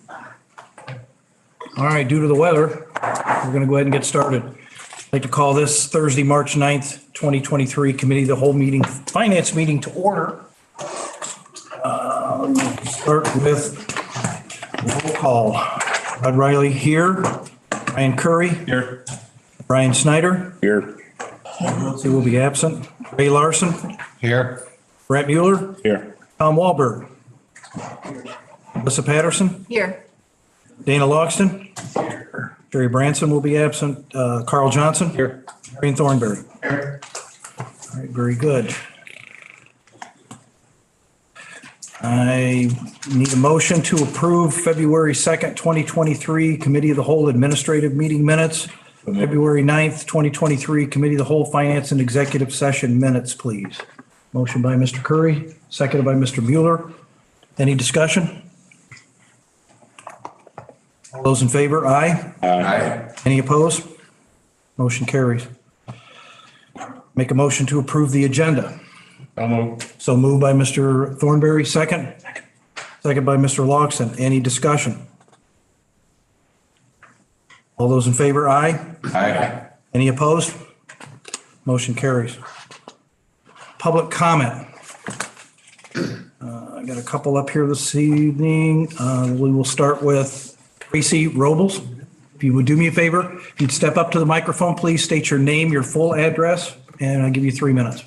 All right, due to the weather, we're going to go ahead and get started. I'd like to call this Thursday, March 9th, 2023 Committee of the Whole meeting, Finance meeting to order. Start with roll call. Rod Riley here. Ryan Curry. Here. Brian Snyder. Here. He will be absent. Ray Larson. Here. Brett Mueller. Here. Tom Wahlberg. Melissa Patterson. Here. Dana Logston. Jerry Branson will be absent. Carl Johnson. Here. Marion Thornberry. Here. All right, very good. I need a motion to approve February 2nd, 2023 Committee of the Whole Administrative Meeting Minutes. February 9th, 2023 Committee of the Whole Finance and Executive Session Minutes, please. Motion by Mr. Curry, seconded by Mr. Mueller. Any discussion? All those in favor, aye. Aye. Any opposed? Motion carries. Make a motion to approve the agenda. So moved by Mr. Thornberry, second. Second by Mr. Logston. Any discussion? All those in favor, aye. Aye. Any opposed? Motion carries. Public comment. I got a couple up here this evening. We will start with Gracie Robles. If you would do me a favor, if you'd step up to the microphone, please state your name, your full address, and I'll give you 3 minutes.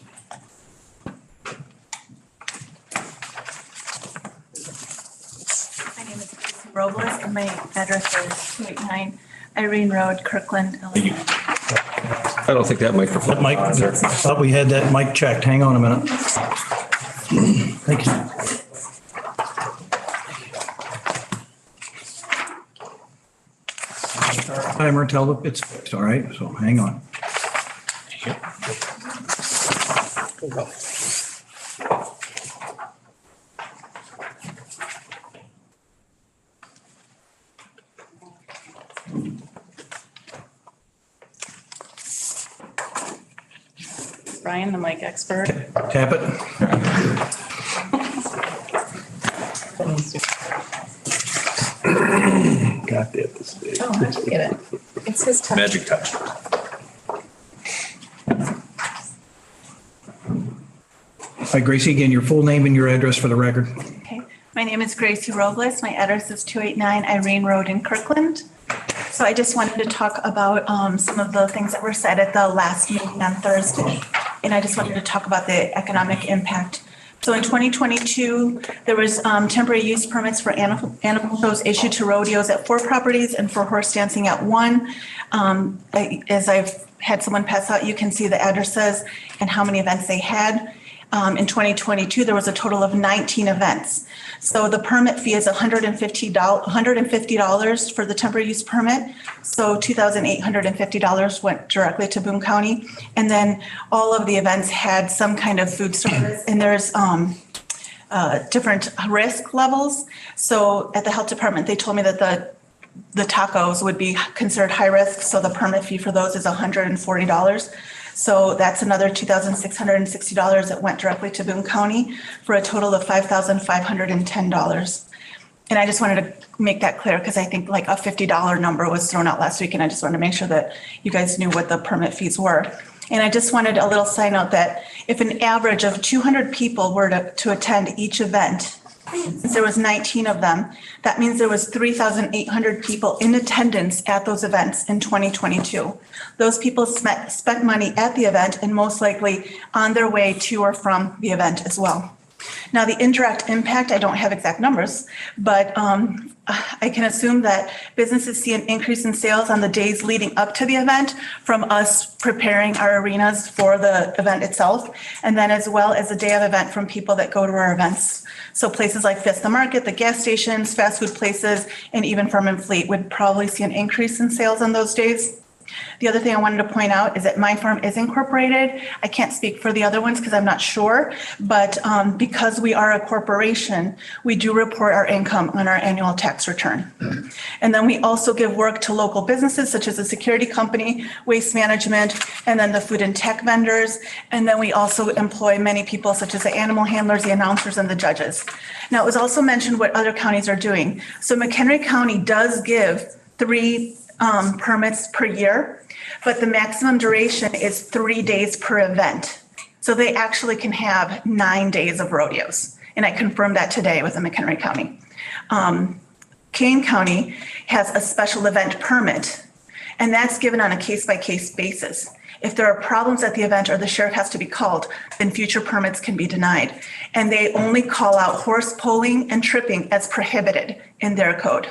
My name is Gracie Robles and my address is 289 Irene Road, Kirkland, Illinois. I don't think that microphone. Mike, I thought we had that mic checked. Hang on a minute. Thank you. Timer until it's fixed, all right? So hang on. Brian, the mic expert. Tap it. Got that this day. Oh, I get it. It's his touch. Magic touch. Hi, Gracie, again, your full name and your address for the record. Okay. My name is Gracie Robles. My address is 289 Irene Road in Kirkland. So I just wanted to talk about some of the things that were said at the last meeting on Thursday. And I just wanted to talk about the economic impact. So in 2022, there was temporary use permits for animal shows issued to rodeos at 4 properties and for horse dancing at 1. As I've had someone pass out, you can see the addresses and how many events they had. In 2022, there was a total of 19 events. So the permit fee is $150 for the temporary use permit. So $2,850 went directly to Boone County. And then all of the events had some kind of food service, and there's different risk levels. So at the health department, they told me that the tacos would be considered high risk. So the permit fee for those is $140. So that's another $2,660 that went directly to Boone County for a total of $5,510. And I just wanted to make that clear because I think like a $50 number was thrown out last week, and I just wanted to make sure that you guys knew what the permit fees were. And I just wanted a little side note that if an average of 200 people were to attend each event, since there was 19 of them, that means there was 3,800 people in attendance at those events in 2022. Those people spent money at the event and most likely on their way to or from the event as well. Now, the indirect impact, I don't have exact numbers, but I can assume that businesses see an increase in sales on the days leading up to the event from us preparing our arenas for the event itself, and then as well as the day of event from people that go to our events. So places like Fiesta Market, the gas stations, fast food places, and even Farm and Fleet would probably see an increase in sales on those days. The other thing I wanted to point out is that my firm is incorporated. I can't speak for the other ones because I'm not sure, but because we are a corporation, we do report our income on our annual tax return. And then we also give work to local businesses such as a security company, waste management, and then the food and tech vendors. And then we also employ many people such as the animal handlers, the announcers, and the judges. Now, it was also mentioned what other counties are doing. So McHenry County does give 3 permits per year, but the maximum duration is 3 days per event. So they actually can have 9 days of rodeos. And I confirmed that today with the McHenry County. Kane County has a special event permit, and that's given on a case-by-case basis. If there are problems at the event or the sheriff has to be called, then future permits can be denied. And they only call out horse pulling and tripping as prohibited in their code.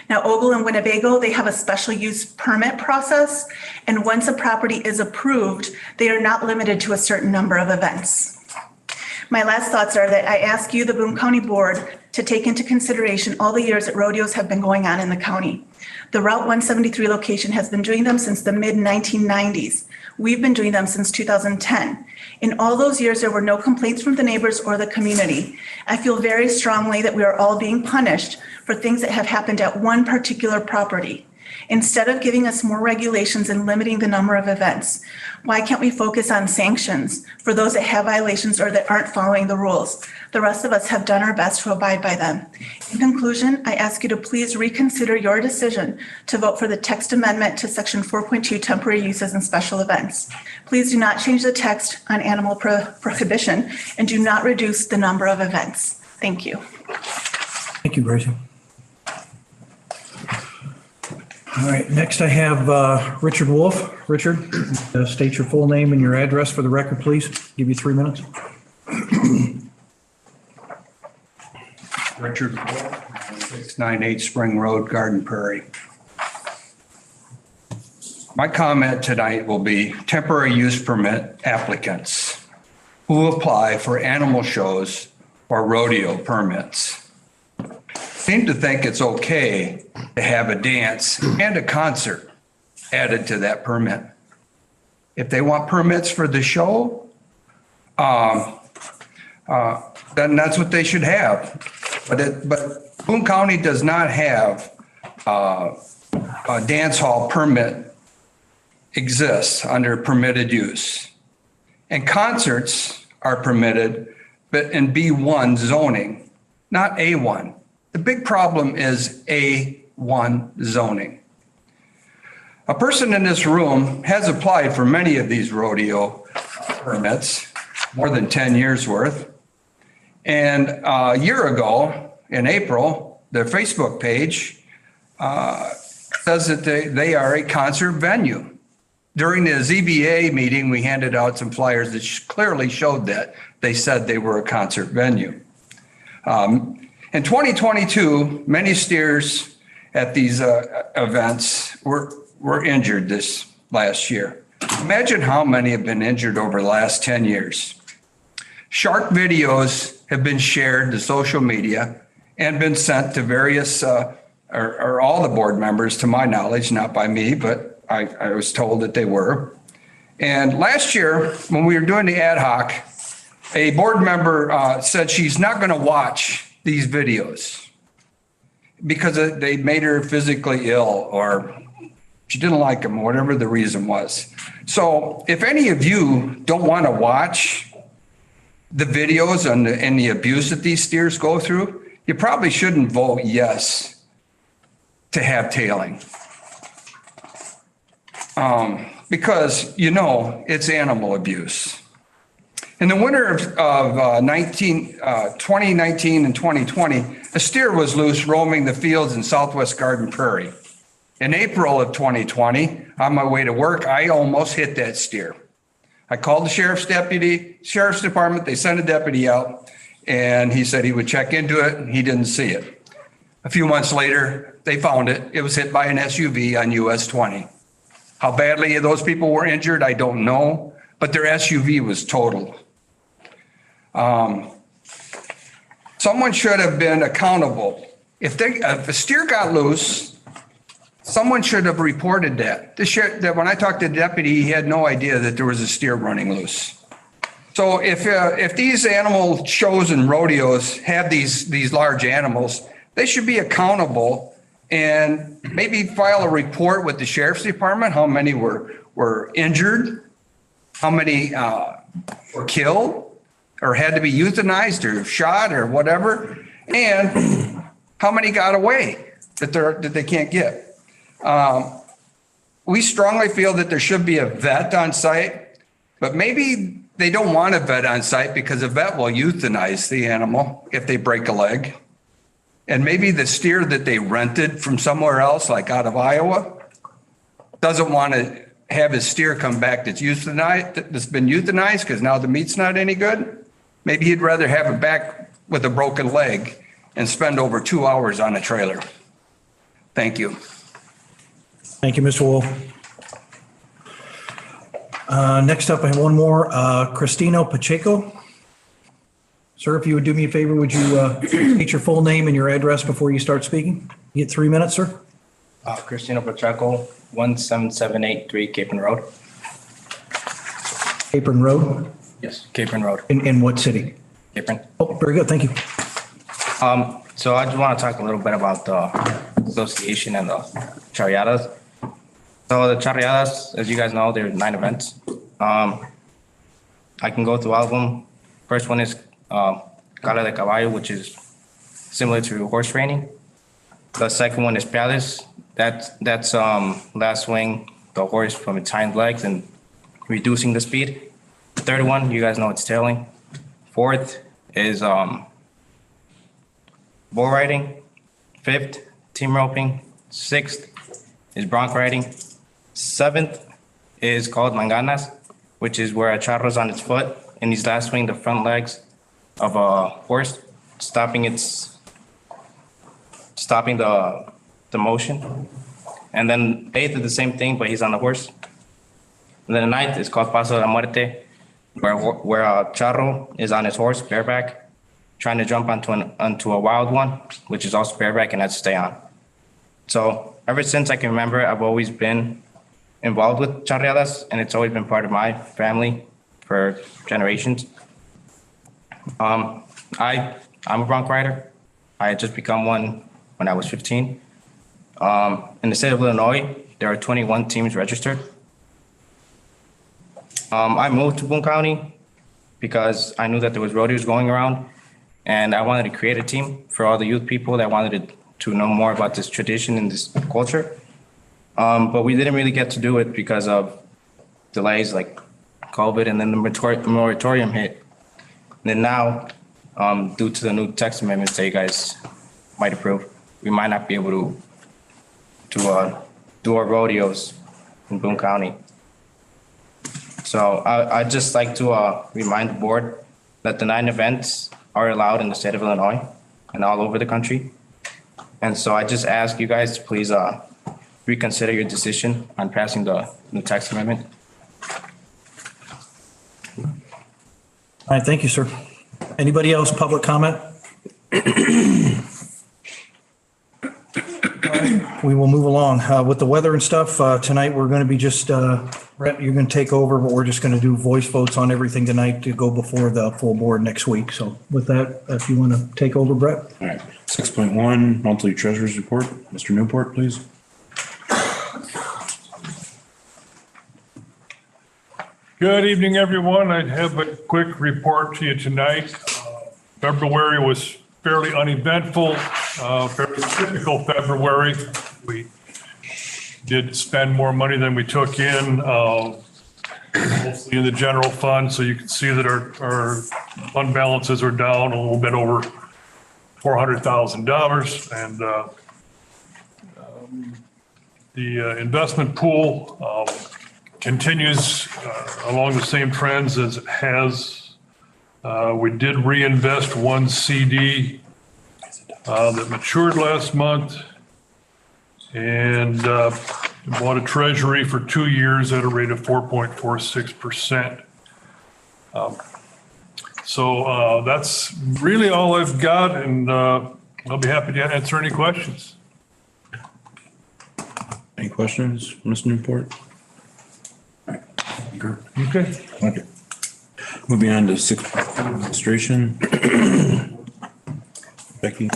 Now, Ogle and Winnebago, they have a special use permit process. And once a property is approved, they are not limited to a certain number of events. My last thoughts are that I ask you, the Boone County Board, to take into consideration all the years that rodeos have been going on in the county. The Route 173 location has been doing them since the mid-1990s. We've been doing them since 2010. In all those years, there were no complaints from the neighbors or the community. I feel very strongly that we are all being punished for things that have happened at one particular property. Instead of giving us more regulations and limiting the number of events, why can't we focus on sanctions for those that have violations or that aren't following the rules? The rest of us have done our best to abide by them. In conclusion, I ask you to please reconsider your decision to vote for the text amendment to Section 4.2 temporary uses and special events. Please do not change the text on animal prohibition and do not reduce the number of events. Thank you. Thank you, Gracie. All right, next I have Richard Wolf. Richard, state your full name and your address for the record, please. Give you 3 minutes. Richard Wolf, 698 Spring Road, Garden Prairie. My comment tonight will be temporary use permit applicants who apply for animal shows or rodeo permits seem to think it's okay to have a dance and a concert added to that permit. If they want permits for the show, then that's what they should have. But Boone County does not have a dance hall permit exists under permitted use. And concerts are permitted, but in B1 zoning, not A1. The big problem is A1 zoning. A person in this room has applied for many of these rodeo permits, more than 10 years worth. And a year ago, in April, their Facebook page says that they are a concert venue. During the ZBA meeting, we handed out some flyers that clearly showed that they said they were a concert venue. In 2022, many steers at these events were injured this last year. Imagine how many have been injured over the last 10 years. Shark videos have been shared to social media and been sent to various, or all the board members, to my knowledge, not by me, but I was told that they were. And last year, when we were doing the ad hoc, a board member said she's not going to watch these videos because they made her physically ill or she didn't like them, or whatever the reason was. So if any of you don't want to watch the videos and the abuse that these steers go through, you probably shouldn't vote yes to have tailing. Because, it's animal abuse. In the winter of 2019 and 2020, a steer was loose roaming the fields in southwest Garden Prairie. In April of 2020, on my way to work, I almost hit that steer. I called the sheriff's department. They sent a deputy out, and he said he would check into it, and he didn't see it. A few months later, they found it. It was hit by an SUV on US 20. How badly those people were injured, I don't know, but their SUV was totaled. Someone should have been accountable. If a steer got loose, someone should have reported that. That when I talked to the deputy, he had no idea that there was a steer running loose. So if these animal shows and rodeos have these large animals, they should be accountable and maybe file a report with the sheriff's department, how many were injured, how many were killed or had to be euthanized or shot or whatever, and how many got away that they can't get. We strongly feel that there should be a vet on site, but maybe they don't want a vet on site because a vet will euthanize the animal if they break a leg. And maybe the steer that they rented from somewhere else, like out of Iowa, doesn't want to have his steer come back that's been euthanized because now the meat's not any good. Maybe he'd rather have it back with a broken leg and spend over 2 hours on a trailer. Thank you. Thank you, Mr. Wolf. Next up, I have one more, Cristino Pacheco. Sir, if you would do me a favor, would you state your full name and your address before you start speaking? You get 3 minutes, sir. Cristino Pacheco, 17783 Capon Road. Apron Road. Yes. Capon Road. In what city? Capon. Oh, very good. Thank you. So I just want to talk a little bit about the association and the charreadas. So the charreadas, as you guys know, there are 9 events. I can go through all of them. First one is Gala de Caballo, which is similar to horse training. The second one is Piales. That's last swing the horse from its hind legs and reducing the speed. The third one, you guys know it's tailing. Fourth is bull riding. Fifth, team roping. Sixth is bronc riding. Seventh is called manganas, which is where a charro's on its foot and he's last swing the front legs of a horse, stopping the motion. And then eighth is the same thing, but he's on the horse. And then the ninth is called Paso de la Muerte, where a charro is on his horse, bareback, trying to jump onto a wild one, which is also bareback and has to stay on. So ever since I can remember, I've always been involved with charreadas, and it's always been part of my family for generations. I'm a bronc rider. I had just become one when I was 15. In the state of Illinois, there are 21 teams registered. I moved to Boone County because I knew that there was rodeos going around, and I wanted to create a team for all the youth people that wanted to know more about this tradition and this culture. But we didn't really get to do it because of delays like COVID, and then the moratorium hit. And then now, due to the new text amendments that you guys might approve, we might not be able to do our rodeos in Boone County. So I'd just like to remind the board that the 9 events are allowed in the state of Illinois and all over the country. And so I just ask you guys to please reconsider your decision on passing the new text amendment. All right, thank you, sir. Anybody else, public comment? We will move along. With the weather and stuff, tonight we're going to be just, Brett, you're going to take over, but we're just going to do voice votes on everything tonight to go before the full board next week. So with that, if you want to take over, Brett. All right. 6.1, monthly treasurer's report. Mr. Newport, please. Good evening, everyone. I have a quick report to you tonight. February was fairly uneventful, fairly typical February. We did spend more money than we took in, mostly in the general fund. So you can see that our fund balances are down a little bit over $400,000. And the investment pool continues along the same trends as it has. We did reinvest one CD that matured last month, and bought a treasury for 2 years at a rate of 4.46%. So that's really all I've got, and I'll be happy to answer any questions. questions, Mr. Newport? Okay. Okay. Moving on to 6, administration. Becky?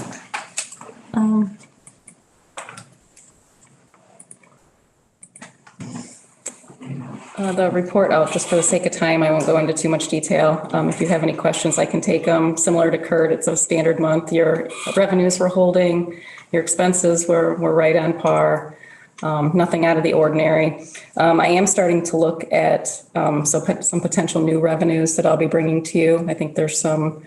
The report out, just for the sake of time, I won't go into too much detail. If you have any questions, I can take them. Similar to Kurt, it's a standard month. Your revenues were holding, your expenses were right on par. Nothing out of the ordinary. I am starting to look at some potential new revenues that I'll be bringing to you. I think there's some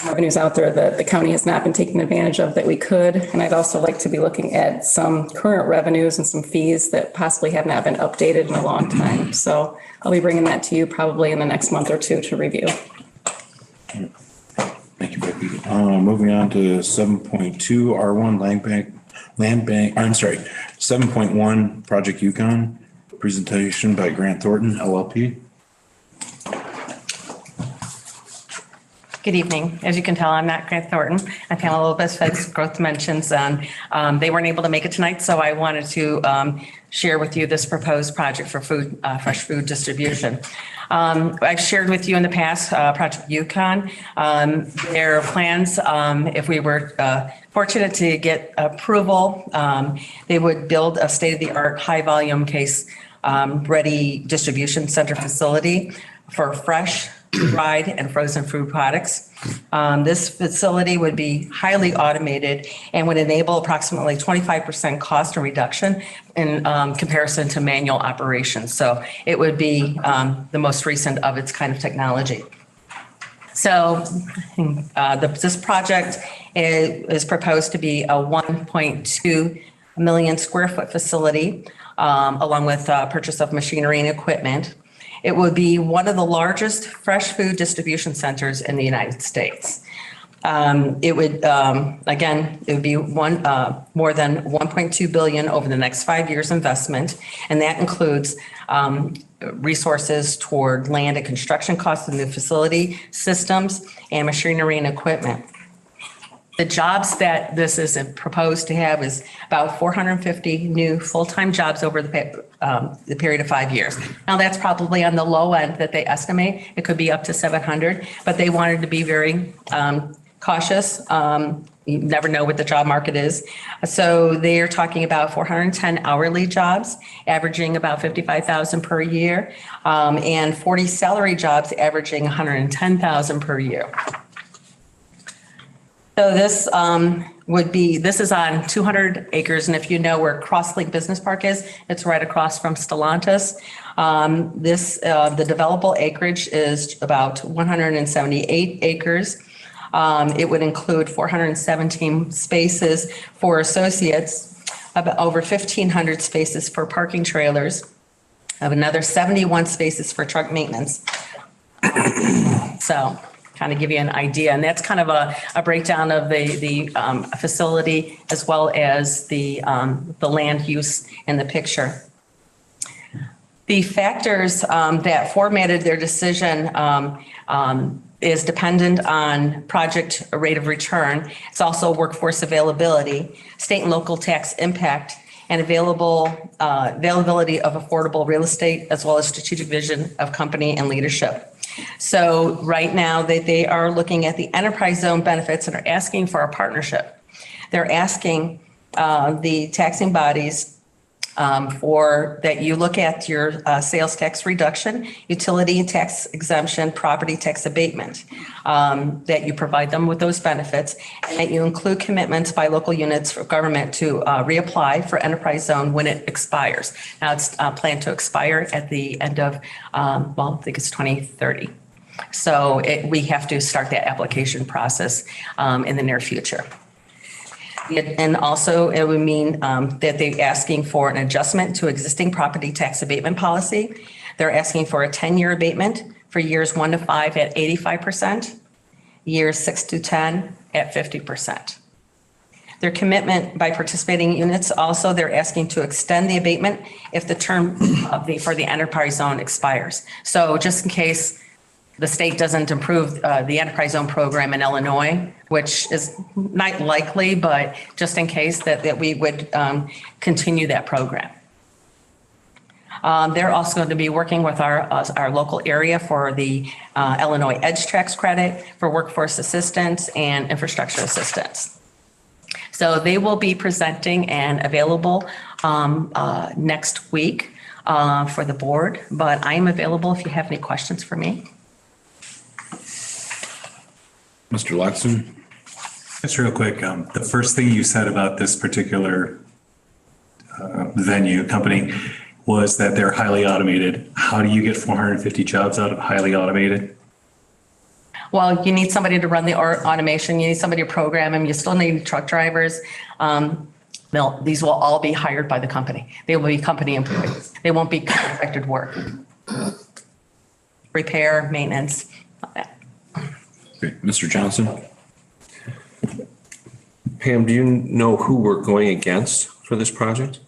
revenues out there that the county has not been taking advantage of that we could. And I'd also like to be looking at some current revenues and some fees that possibly have not been updated in a long time. So I'll be bringing that to you probably in the next month or two to review. Thank you, Becky. Moving on to 7.2, R1 Land Bank, I'm sorry, 7.1 Project Yukon, presentation by Grant Thornton, LLP. Good evening. As you can tell, I'm not Grant Thornton. I'm Pamela Lopez, Growth Dimensions. They weren't able to make it tonight, so I wanted to share with you this proposed project for food, fresh food distribution. I've shared with you in the past, Project Yukon. Their plans, if we were fortunate to get approval, they would build a state-of-the-art high-volume case ready distribution center facility for fresh, dried, and frozen food products. This facility would be highly automated and would enable approximately 25% cost reduction in comparison to manual operations. So it would be the most recent of its kind of technology. So this project is proposed to be a 1.2 million square foot facility, along with purchase of machinery and equipment. It would be one of the largest fresh food distribution centers in the United States. It would, again, it would be more than 1.2 billion over the next 5 years investment, and that includes resources toward land and construction costs in the facility, systems, and machinery and equipment. The jobs that this is proposed to have is about 450 new full-time jobs over the period of 5 years. Now, that's probably on the low end that they estimate. It could be up to 700, but they wanted to be very cautious. You never know what the job market is. So they are talking about 410 hourly jobs, averaging about 55,000 per year, and 40 salary jobs averaging 110,000 per year. So this this is on 200 acres. And if you know where Crosslink Business Park is, it's right across from Stellantis. The developable acreage is about 178 acres. It would include 417 spaces for associates, about over 1,500 spaces for parking trailers, of another 71 spaces for truck maintenance. So kind of give you an idea. And that's kind of a breakdown of the facility as well as the land use in the picture. The factors that formatted their decision is dependent on project rate of return. It's also workforce availability, state and local tax impact, and availability of affordable real estate, as well as strategic vision of company and leadership. So right now they are looking at the enterprise zone benefits and are asking for a partnership. They're asking the taxing bodies for that you look at your sales tax reduction, utility tax exemption, property tax abatement, that you provide them with those benefits, and that you include commitments by local units of government to reapply for enterprise zone when it expires. Now it's planned to expire at the end of, I think it's 2030. So we have to start that application process in the near future. And also it would mean that they're asking for an adjustment to existing property tax abatement policy. They're asking for a 10-year abatement for years 1 to 5 at 85%, years 6 to 10 at 50%. Their commitment by participating units, also they're asking to extend the abatement if the term for the enterprise zone expires. So just in case the state doesn't improve the enterprise zone program in Illinois, which is not likely, but just in case that we would continue that program. They're also going to be working with our local area for the Illinois Edge Tax Credit for workforce assistance and infrastructure assistance. So they will be presenting and available next week for the board, but I am available if you have any questions for me. Mr. Loxton? Just real quick, the first thing you said about this particular venue company was that they're highly automated. How do you get 450 jobs out of highly automated? Well, you need somebody to run the automation. You need somebody to program them. You still need truck drivers. These will all be hired by the company. They will be company employees. They won't be contracted work. Repair, maintenance, all that. Great. Mr. Johnson? Pam, do you know who we're going against for this project?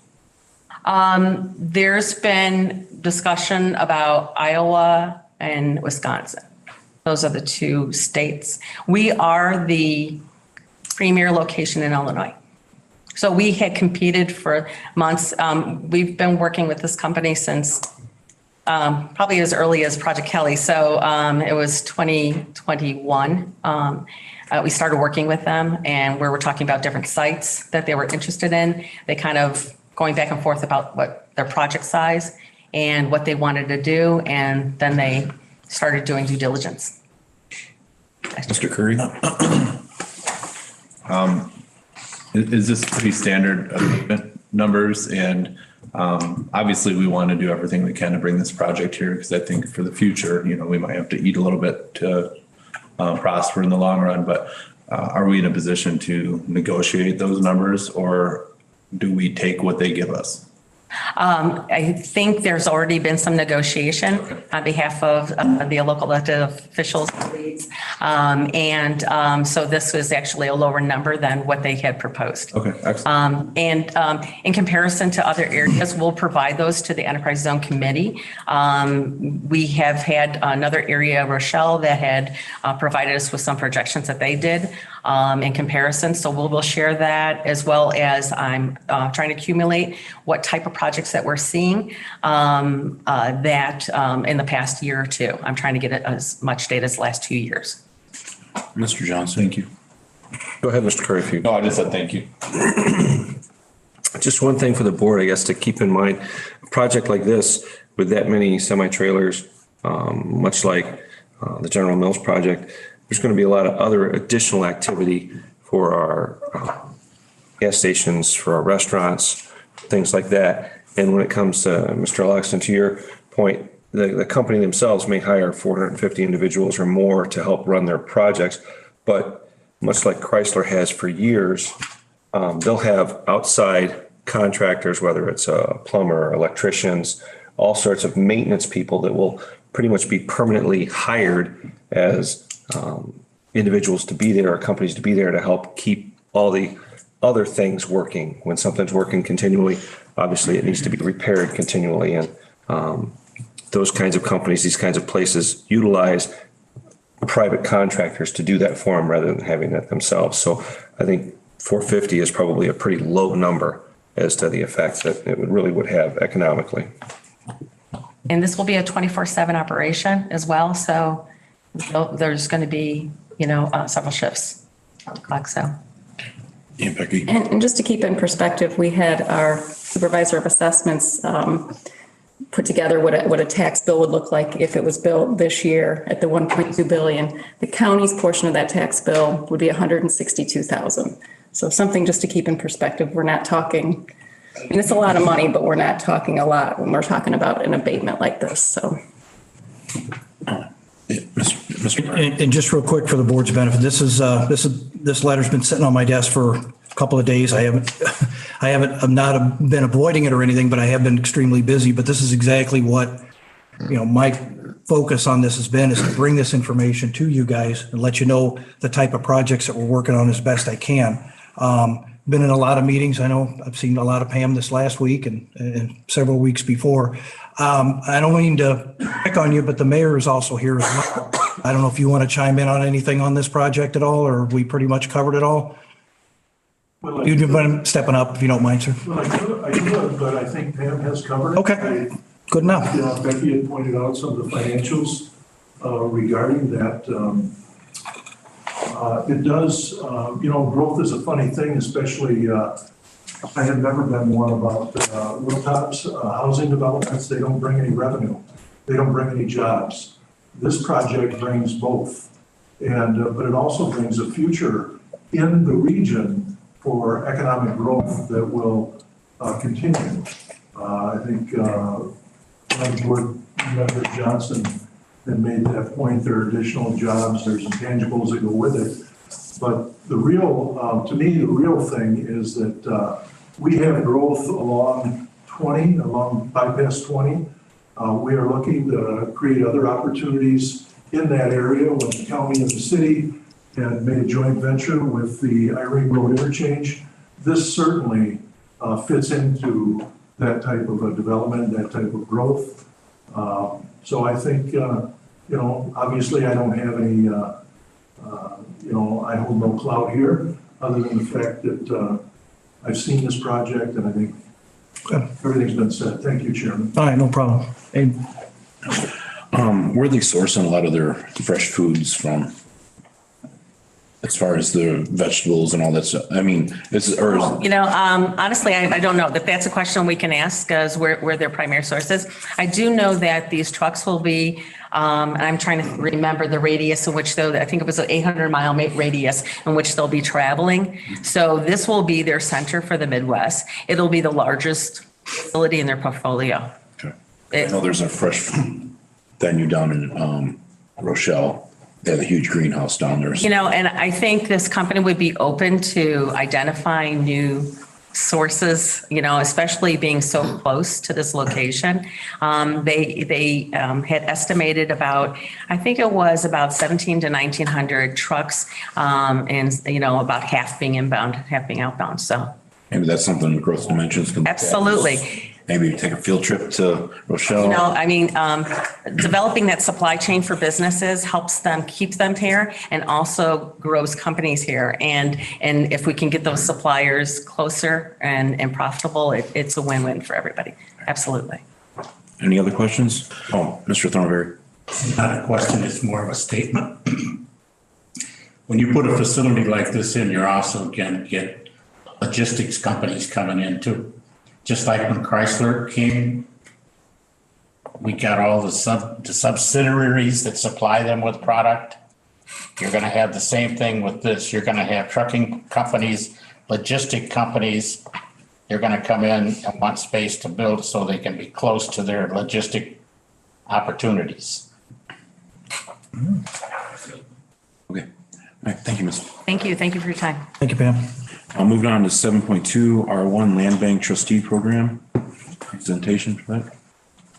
There's been discussion about Iowa and Wisconsin. Those are the two states. We are the premier location in Illinois. So we had competed for months. We've been working with this company since probably as early as Project Kelly. So it was 2021. We started working with them and we were talking about different sites that they were interested in. They kind of going back and forth about what their project size and what they wanted to do. And then they started doing due diligence. Mr. Curry? Is this pretty standard abatement numbers? And obviously we want to do everything we can to bring this project here because I think for the future, you know, we might have to eat a little bit to prosper in the long run, but are we in a position to negotiate those numbers or do we take what they give us? I think there's already been some negotiation on behalf of the local elected officials. So this was actually a lower number than what they had proposed. Okay, excellent. In comparison to other areas, we'll provide those to the Enterprise Zone Committee. We have had another area, Rochelle, that had provided us with some projections that they did in comparison. So we'll share that as well as I'm trying to accumulate what type of projects that we're seeing that in the past year or two. I'm trying to get as much data as the last 2 years. Mr. Johnson? Thank you. Go ahead, Mr. Curry. If you. No, I just said thank you. Just one thing for the board, I guess, to keep in mind, a project like this with that many semi-trailers, much like the General Mills project, there's going to be a lot of other additional activity for our gas stations, for our restaurants, things like that. And when it comes to, Mr. Loxton, to your point, the company themselves may hire 450 individuals or more to help run their projects. But much like Chrysler has for years, they'll have outside contractors, whether it's a plumber, electricians, all sorts of maintenance people that will pretty much be permanently hired as individuals to be there or companies to be there to help keep all the other things working. When something's working continually, obviously it needs to be repaired continually. And those kinds of companies, these kinds of places utilize private contractors to do that for them rather than having that themselves. So I think 450 is probably a pretty low number as to the effects that it really would have economically. And this will be a 24/7 operation as well. So there's going to be, several shifts on the clock. So. Yeah, Becky. And just to keep in perspective, we had our supervisor of assessments put together what a tax bill would look like if it was built this year at the 1.2 billion. The county's portion of that tax bill would be 162,000. So something just to keep in perspective. We're not talking, it's a lot of money, but we're not talking a lot when we're talking about an abatement like this. So. And just real quick for the board's benefit, this letter's been sitting on my desk for a couple of days. I've not been avoiding it or anything, but I have been extremely busy. But this is exactly what, my focus on this has been, is to bring this information to you guys and let you know the type of projects that we're working on as best I can. been in a lot of meetings. I know I've seen a lot of Pam this last week and several weeks before. I don't mean to pick on you, but the mayor is also here as well. I don't know if you want to chime in on anything on this project at all, or we pretty much covered it all. Well, You've been stepping up, if you don't mind, sir. Well, I could, but I think Pam has covered it. Okay, good enough. Becky had pointed out some of the financials regarding that. It does, growth is a funny thing, especially, I have never been one about rooftops, housing developments. They don't bring any revenue. They don't bring any jobs. This project brings both. But it also brings a future in the region for economic growth that will continue. I think Board Member Johnson had made that point. There are additional jobs, there's intangibles that go with it. But the real, to me, the real thing is that we have growth along bypass 20. We are looking to create other opportunities in that area when the county and the city had made a joint venture with the Irene Road interchange. This certainly fits into that type of a development, that type of growth. So I think, obviously I don't have any, I hold no clout here other than the fact that I've seen this project and I think everything's been said. Thank you, Chairman. All right, no problem. Hey, Where are they sourcing a lot of their fresh foods from? As far as the vegetables and all that stuff? I mean, honestly, I don't know. That's a question we can ask as where their primary source is. I do know that these trucks will be, and I'm trying to remember the radius in which I think it was an 800-mile radius in which they'll be traveling. So this will be their center for the Midwest. It'll be the largest facility in their portfolio. Okay. I know there's a fresh food venue down in Rochelle. They have a huge greenhouse down there. And I think this company would be open to identifying new sources, especially being so close to this location. They had estimated I think it was about 1,700 to 1,900 trucks, and about half being inbound, half being outbound. So maybe that's something Growth Dimensions can. Absolutely. Maybe take a field trip to Rochelle. Developing that supply chain for businesses helps them keep them here and also grows companies here. And if we can get those suppliers closer and profitable, it's a win-win for everybody. Absolutely. Any other questions? Oh, Mr. Thornberry. Not a question, it's more of a statement. When you put a facility like this in, you're also going to get logistics companies coming in too. Just like when Chrysler came, we got all the subsidiaries that supply them with product. You're going to have the same thing with this. You're going to have trucking companies, logistic companies. They're going to come in and want space to build so they can be close to their logistic opportunities. Okay. All right. Thank you, Ms. Thank you. Thank you for your time. thank you, Pam. Moving on to 7.2 R1 Land Bank Trustee Program. Presentation for that.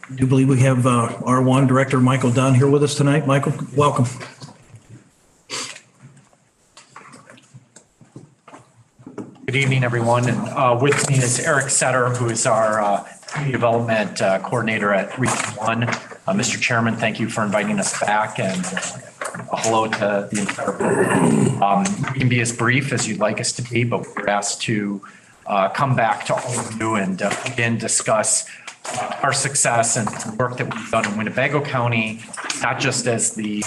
I do believe we have R1 Director Michael Dunn here with us tonight. Michael, welcome. Good evening, everyone. And with me is Eric Setter, who is our Community Development Coordinator at Region 1. Mr. Chairman, thank you for inviting us back, and hello to the entire board. We can be as brief as you'd like us to be, but we're asked to come back to all of you and again discuss our success and the work that we've done in Winnebago County, not just as the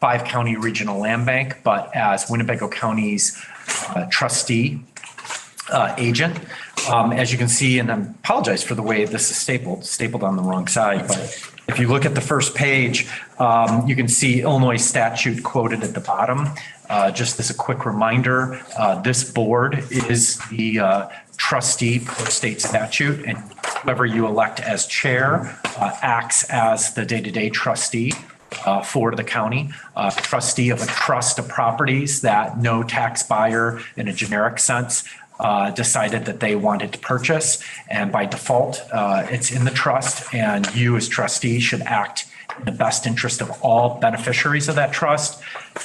5-county regional land bank, but as Winnebago County's trustee agent. As you can see, and I apologize for the way this is stapled on the wrong side, but if you look at the first page, you can see Illinois statute quoted at the bottom. Just as a quick reminder, this board is the trustee per state statute, and whoever you elect as chair acts as the day-to-day trustee for the county, trustee of a trust of properties that no tax buyer in a generic sense decided that they wanted to purchase. And by default, it's in the trust, and you as trustee should act in the best interest of all beneficiaries of that trust.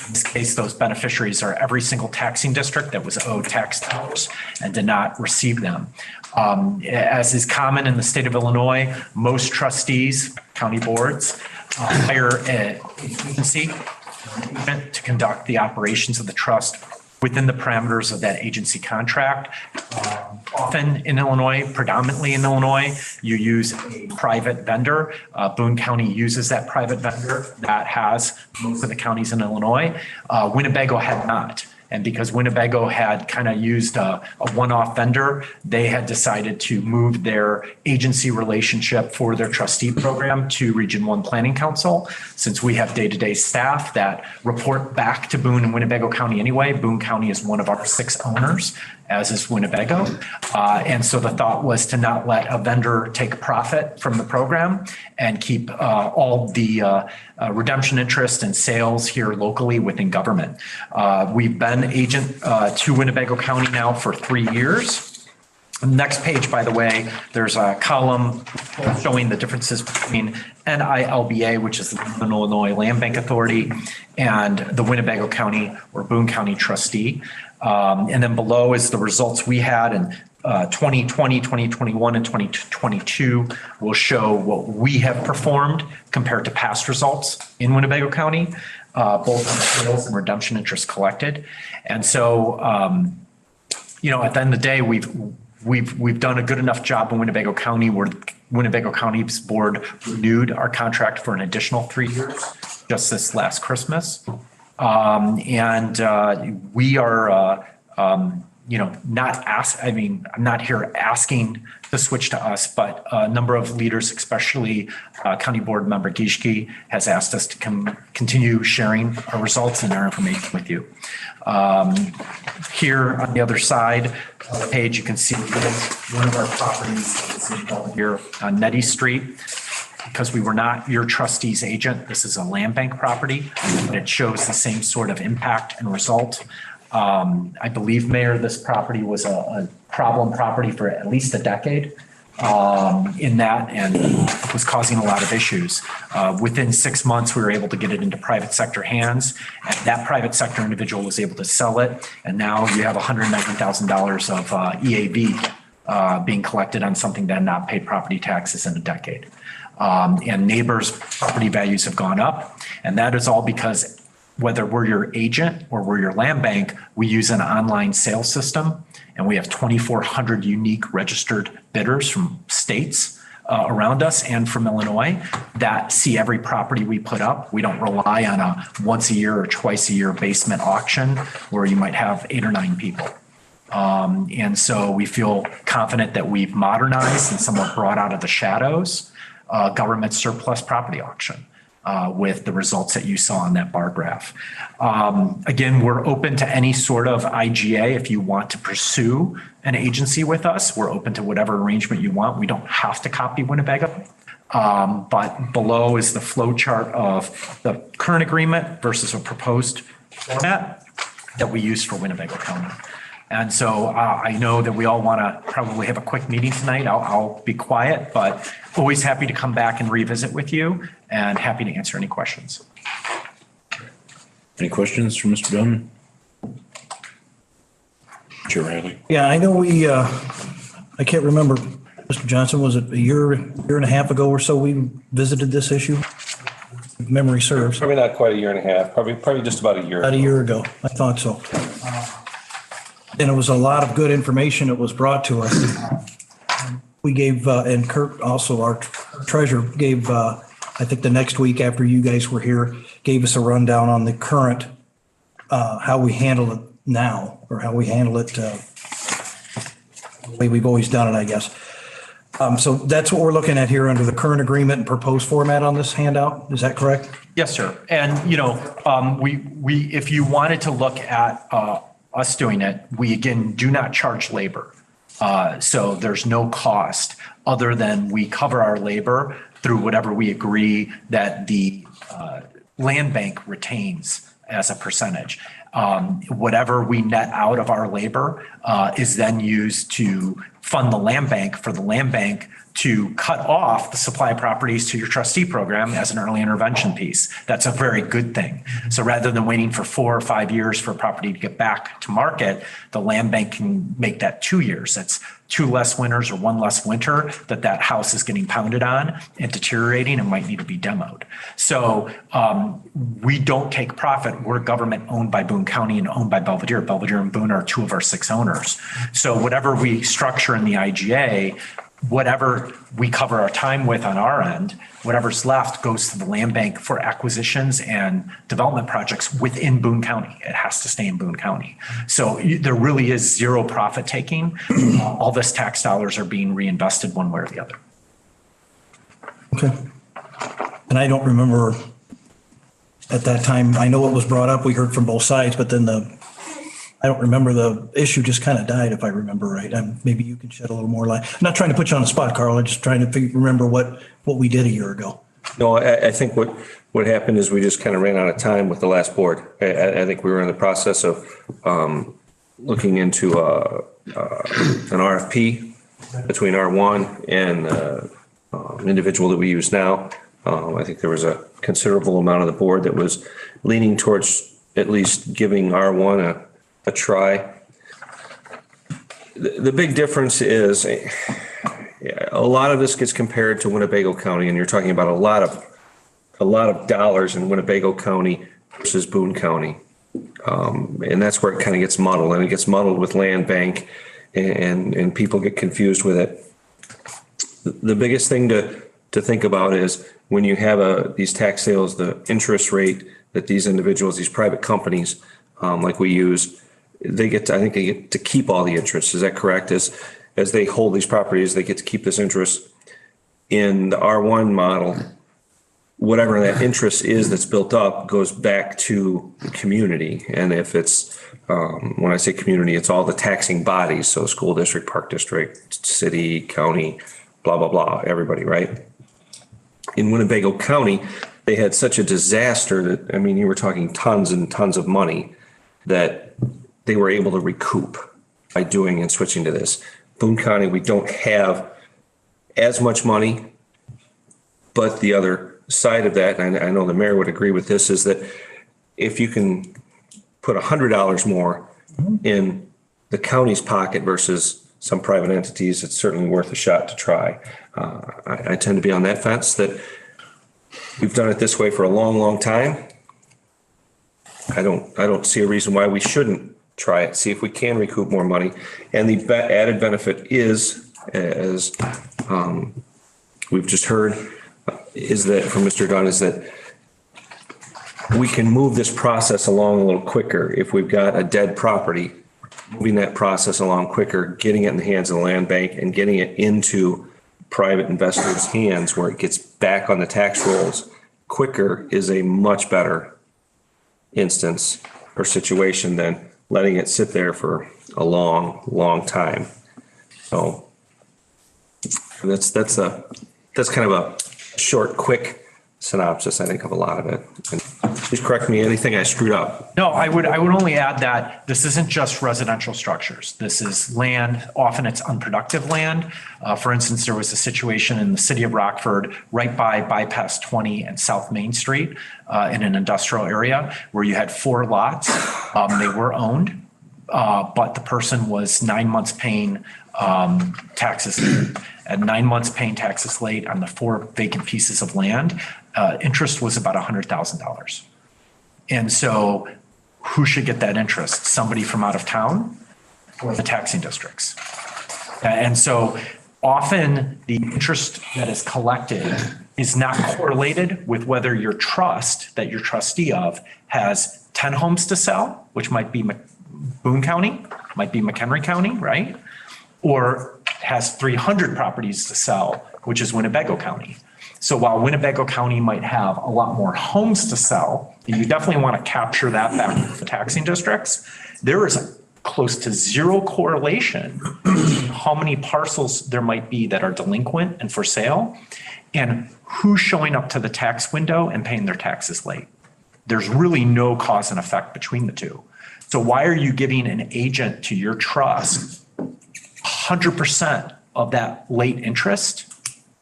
In this case, those beneficiaries are every single taxing district that was owed tax dollars and did not receive them. As is common in the state of Illinois, most trustees, county boards, hire an agency to conduct the operations of the trust within the parameters of that agency contract. Often in Illinois, predominantly in Illinois, you use a private vendor. Boone County uses that private vendor that has most of the counties in Illinois. Winnebago had not. And because Winnebago had kind of used a one-off vendor, they had decided to move their agency relationship for their trustee program to Region 1 Planning Council. Since we have day-to-day staff that report back to Boone and Winnebago County anyway, Boone County is one of our 6 owners, as is Winnebago. And so the thought was to not let a vendor take profit from the program and keep all the redemption interest and sales here locally within government. We've been agent to Winnebago County now for 3 years. Next page, by the way, there's a column showing the differences between NILBA, which is the Illinois Land Bank Authority, and the Winnebago County or Boone County trustee. And then below is the results we had in 2020, 2021, and 2022 will show what we have performed compared to past results in Winnebago County, both on sales and redemption interest collected. And so, at the end of the day, we've done a good enough job in Winnebago County where Winnebago County's board renewed our contract for an additional 3 years just this last Christmas. We are, I'm not here asking to switch to us, but a number of leaders, especially County Board Member Gischke, has asked us to continue sharing our results and our information with you. Here on the other side of the page, you can see one of our properties is here on Nettie Street. Because we were not your trustee's agent, this is a land bank property, and it shows the same sort of impact and result. I believe, Mayor, this property was a problem property for at least a decade in that, and was causing a lot of issues. Within 6 months, we were able to get it into private sector hands, and that private sector individual was able to sell it, and now you have $190,000 of EAV being collected on something that had not paid property taxes in a decade. And neighbors' property values have gone up. And that is all because whether we're your agent or we're your land bank, we use an online sales system. And we have 2,400 unique registered bidders from states around us and from Illinois that see every property we put up. We don't rely on a once a year or twice a year basement auction where you might have 8 or 9 people. And so we feel confident that we've modernized and somewhat brought out of the shadows government surplus property auction with the results that you saw on that bar graph. Again, we're open to any sort of IGA. If you want to pursue an agency with us, we're open to whatever arrangement you want. We don't have to copy Winnebago. But below is the flow chart of the current agreement versus a proposed format that we use for Winnebago County. And so I know that we all want to probably have a quick meeting tonight. I'll be quiet, but always happy to come back and revisit with you and happy to answer any questions. Any questions for Mr. Dunn? Chair Riley? Yeah, I know I can't remember, Mr. Johnson, was it a year and a half ago or so we visited this issue? If memory serves. Probably not quite a year and a half, probably just about a year. About a year ago, I thought so. And it was a lot of good information that was brought to us. We gave, and Kurt also, our treasurer, gave, I think the next week after you guys were here, gave us a rundown on the current, how we handle it now, or how we handle it, the way we've always done it, I guess. So that's what we're looking at here under the current agreement and proposed format on this handout. Is that correct? Yes, sir. And, we if you wanted to look at us doing it, we again do not charge labor. So there's no cost other than we cover our labor through whatever we agree that the land bank retains as a percentage. Whatever we net out of our labor is then used to fund the land bank for the land bank to cut off the supply properties to your trustee program as an early intervention piece. That's a very good thing. So rather than waiting for 4 or 5 years for a property to get back to market, the land bank can make that 2 years. That's 2 less winters or 1 less winter that house is getting pounded on and deteriorating and might need to be demoed. So we don't take profit. We're government owned by Boone County and owned by Belvedere. Belvedere and Boone are 2 of our 6 owners. So whatever we structure in the IGA, whatever we cover our time with on our end, whatever's left goes to the land bank for acquisitions and development projects within Boone County. It has to stay in Boone County. So there really is zero profit taking. All this tax dollars are being reinvested one way or the other. Okay. And I don't remember at that time, I know it was brought up, we heard from both sides, but then I don't remember, the issue just kind of died, if I remember right. Maybe you can shed a little more light. I'm not trying to put you on the spot, Carl. I'm just trying to remember what we did a year ago. No, I think what happened is we just kind of ran out of time with the last board. I think we were in the process of looking into an RFP between R1 and individual that we use now. I think there was a considerable amount of the board that was leaning towards at least giving R1 a try. The big difference is a lot of this gets compared to Winnebago County, and you're talking about a lot of dollars in Winnebago County versus Boone County. And that's where it kind of gets muddled, and it gets muddled with land bank and people get confused with it. The biggest thing to think about is when you have these tax sales, the interest rate that these individuals, these private companies, like we use, I think they get to keep all the interest. Is that correct? As they hold these properties, they get to keep this interest. In the R1 model, whatever that interest is that's built up goes back to the community. And if it's, when I say community, it's all the taxing bodies. So school district, park district, city, county, blah, blah, blah, everybody, right? In Winnebago County, they had such a disaster that, I mean, you were talking tons and tons of money that they were able to recoup by doing and switching to this. Boone County, we don't have as much money, but the other side of that, and I know the mayor would agree with this, is that if you can put $100 more in the county's pocket versus some private entities, it's certainly worth a shot to try. I tend to be on that fence that we've done it this way for a long, long time. I don't see a reason why we shouldn't try it, see if we can recoup more money. And the added benefit is, as we've just heard, is that from Mr. Dunn, is that we can move this process along a little quicker. If we've got a dead property, moving that process along quicker, getting it in the hands of the land bank and getting it into private investors' hands where it gets back on the tax rolls quicker is a much better instance or situation than letting it sit there for a long, long time. So that's kind of a short, quick synopsis, I think, of a lot of it. And please correct me, anything I screwed up. No, I would only add that this isn't just residential structures. This is land, often it's unproductive land. For instance, there was a situation in the city of Rockford, right by bypass 20 and South Main Street, in an industrial area where you had 4 lots. They were owned, but the person was 9 months paying taxes late. At 9 months paying taxes late on the 4 vacant pieces of land, interest was about $100,000. And so who should get that interest? Somebody from out of town or the taxing districts? And so often the interest that is collected is not correlated with whether your trust that you're trustee of has 10 homes to sell, which might be Boone County, might be McHenry County, right? Or has 300 properties to sell, which is Winnebago County. So while Winnebago County might have a lot more homes to sell, and you definitely want to capture that back to the taxing districts, there is a close to zero correlation between how many parcels there might be that are delinquent and for sale and who's showing up to the tax window and paying their taxes late. There's really no cause and effect between the two. So why are you giving an agent to your trust 100% of that late interest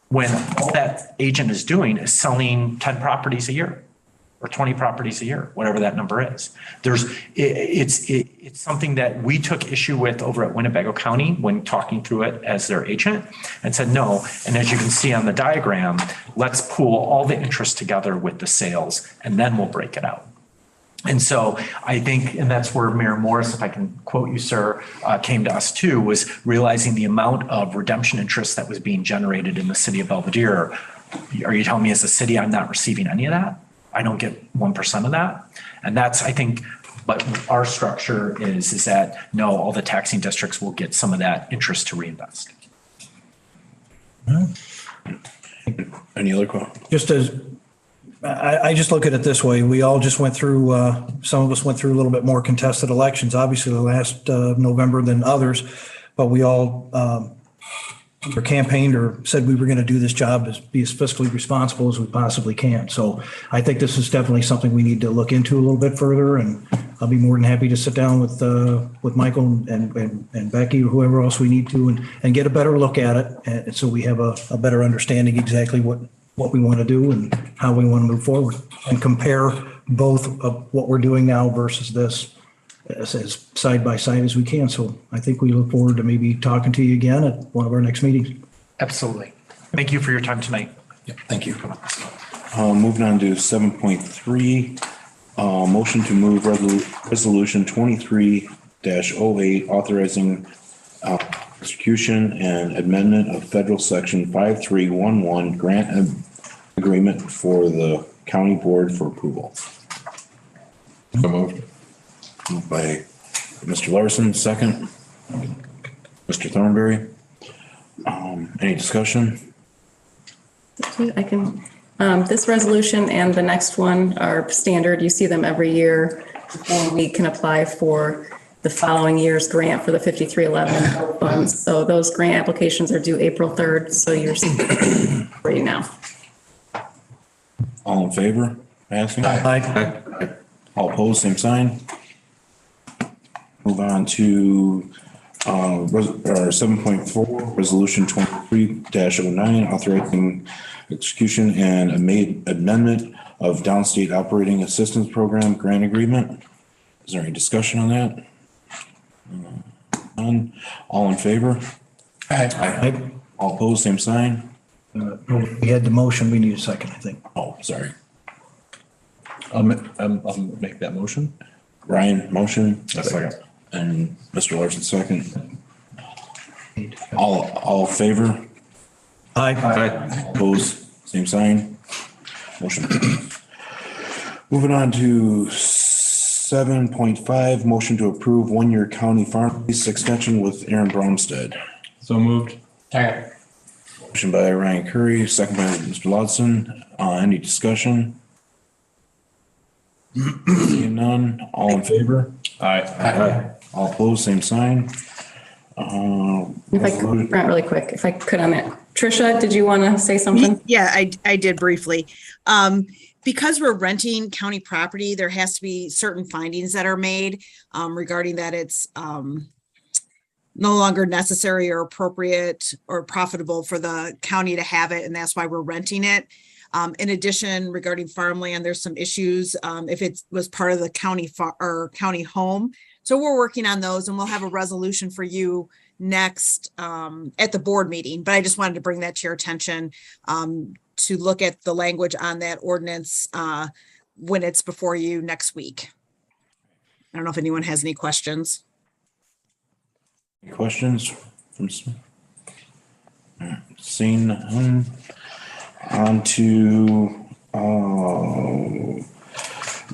when all that agent is doing is selling 10 properties a year or 20 properties a year, whatever that number is. It's something that we took issue with over at Winnebago County when talking through it as their agent and said no. And as you can see on the diagram, let's pool all the interest together with the sales and then we'll break it out. And so I think, and that's where Mayor Morris, if I can quote you, sir, came to us too, was realizing the amount of redemption interest that was being generated in the city of Belvedere. Are you telling me as a city, I'm not receiving any of that? I don't get 1% of that? And that's, I think, what our structure is that no, all the taxing districts will get some of that interest to reinvest. Any other questions? Just as, I just look at it this way. We all just went through, some of us went through a little bit more contested elections, obviously the last November than others, but we all either campaigned or said we were going to do this job as be as fiscally responsible as we possibly can. So I think this is definitely something we need to look into a little bit further, and I'll be more than happy to sit down with Michael and Becky or whoever else we need to and get a better look at it, and so we have a better understanding exactly what we want to do and how we want to move forward, and compare both of what we're doing now versus this as side by side as we can. So I think we look forward to maybe talking to you again at one of our next meetings. Absolutely. Thank you for your time tonight. Yeah, thank you. Moving on to 7.3, motion to move resolution 23-08 authorizing execution and amendment of federal section 5311 grant agreement for the county board for approval. So moved. Moved by Mr. Larson, second. Mr. Thornberry. Any discussion? I can, this resolution and the next one are standard. You see them every year. And we can apply for the following year's grant for the 5311 funds. So those grant applications are due April 3rd. So you're for you now. All in favor? Passing? Aye. All opposed, same sign. Move on to our 7.4, resolution 23-09, authorizing execution and amendment of downstate operating assistance program grant agreement. Is there any discussion on that? None. All in favor? Aye. All opposed, same sign. We had the motion. We need a second, I think. Oh, sorry. I'll make that motion. Ryan, motion. A second. And Mr. Larson, second. All in favor? Aye. Opposed, same sign. Motion. Moving on to 7.5, motion to approve one-year county farm lease extension with Aaron Bromstead. So moved. Motion by Ryan Curry, second by Mr. Lodson. Any discussion? Seeing none, all in favor? Aye. All opposed, same sign. If I could, Brent, really quick, if I could on that. Tricia, did you want to say something? Yeah, I did briefly. Because we're renting county property, there has to be certain findings that are made regarding that it's no longer necessary or appropriate or profitable for the county to have it, and that's why we're renting it. In addition, regarding farmland, there's some issues if it was part of the county or county home. So we're working on those, and we'll have a resolution for you next at the board meeting. But I just wanted to bring that to your attention to look at the language on that ordinance when it's before you next week. I don't know if anyone has any questions. Any questions from seeing none? On to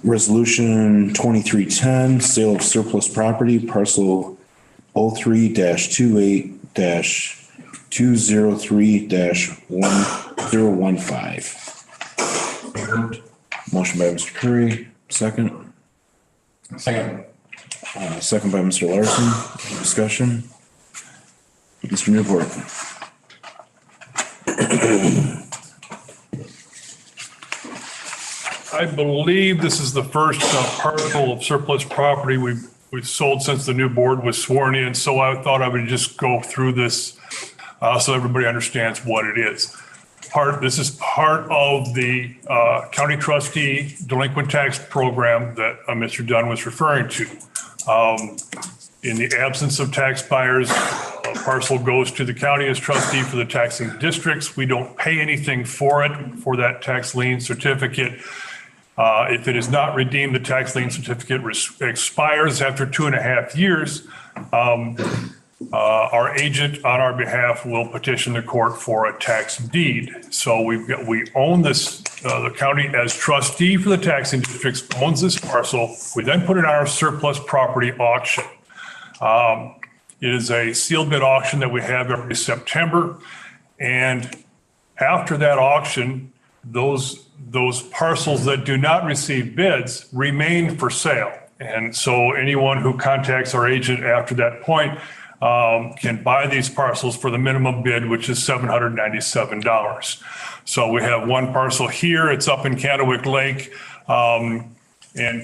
resolution 2310, sale of surplus property, parcel 03-208-203-1015. Motion by Mr. Curry, second. Second by Mr. Larson. Any discussion? Mr. Newport. I believe this is the first parcel of surplus property we've we've sold since the new board was sworn in. So I thought I would just go through this so everybody understands what it is. This is part of the county trustee delinquent tax program that Mr. Dunn was referring to. In the absence of tax buyers, a parcel goes to the county as trustee for the taxing districts. We don't pay anything for it, for that tax lien certificate. If it is not redeemed, the tax lien certificate expires after 2.5 years. Our agent on our behalf will petition the court for a tax deed. So we own this, the county as trustee for the taxing districts owns this parcel. We then put it on our surplus property auction. It is a sealed bid auction that we have every September. And after that auction, those parcels that do not receive bids remain for sale. And so anyone who contacts our agent after that point can buy these parcels for the minimum bid, which is $797. So we have one parcel here. It's up in Candlewick Lake. And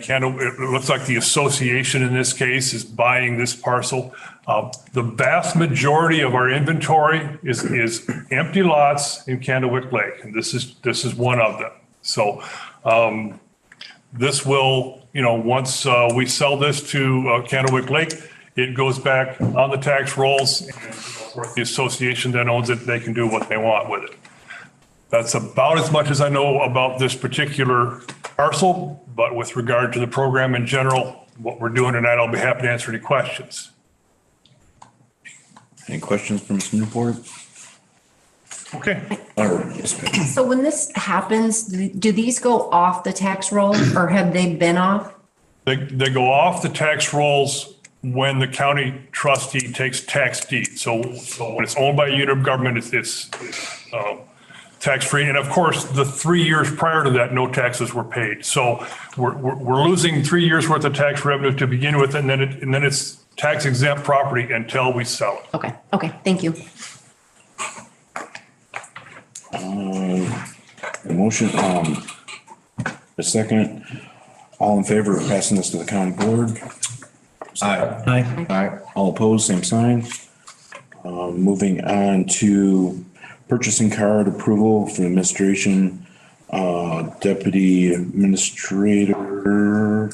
it looks like the association in this case is buying this parcel. The vast majority of our inventory is empty lots in Candlewick Lake, and this is one of them. So this will, once we sell this to Candlewick Lake, it goes back on the tax rolls, and the association that owns it, they can do what they want with it. That's about as much as I know about this particular parcel, but with regard to the program in general, what we're doing tonight, I'll be happy to answer any questions. Any questions from Mr. Newport? Okay. So when this happens, do these go off the tax roll or have they been off? They go off the tax rolls when the county trustee takes tax deed. So when it's owned by a unit of government, it's tax-free. And of course, the 3 years prior to that, no taxes were paid. So we're losing 3 years worth of tax revenue to begin with, and then it's tax exempt property until we sell it. Okay, thank you. Motion, a second. All in favor of passing this to the county board? Aye. Aye. All opposed, same sign. Moving on to purchasing card approval for administration, deputy administrator.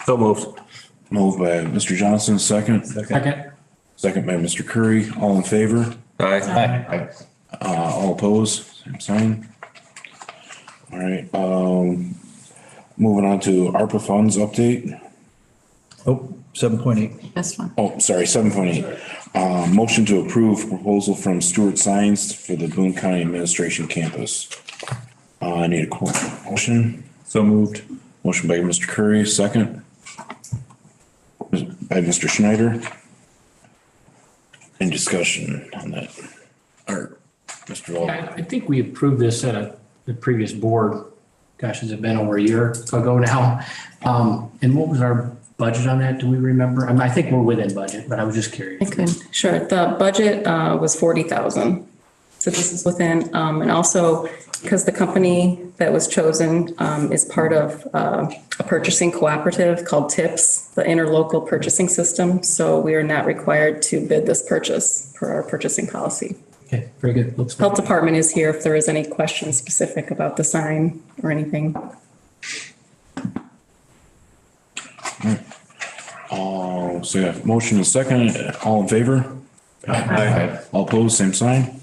So moved. Moved by Mr. Johnson, second. Second by Mr. Curry. All in favor? Aye. All opposed, same sign. All right, moving on to ARPA funds update. Oh, 7.8. This one. Oh, sorry, 7.8. Motion to approve proposal from Stewart Science for the Boone County Administration Campus. I need a motion. So moved. Motion by Mr. Curry, second. By Mr. Schneider. Any discussion on that? Or Mr. Wall? I think we approved this at the previous board. Gosh, has it been over a year ago now? And what was our budget on that? Do we remember? I think we're within budget, but I was just curious. I could, sure. The budget was 40,000. So this is within, and also because the company that was chosen is part of a purchasing cooperative called TIPS, the Interlocal Purchasing System. So we are not required to bid this purchase per our purchasing policy. Okay, very good. Looks Health Department is here if there is any questions specific about the sign or anything. So yeah, motion is second. All in favor? Aye. All opposed, same sign.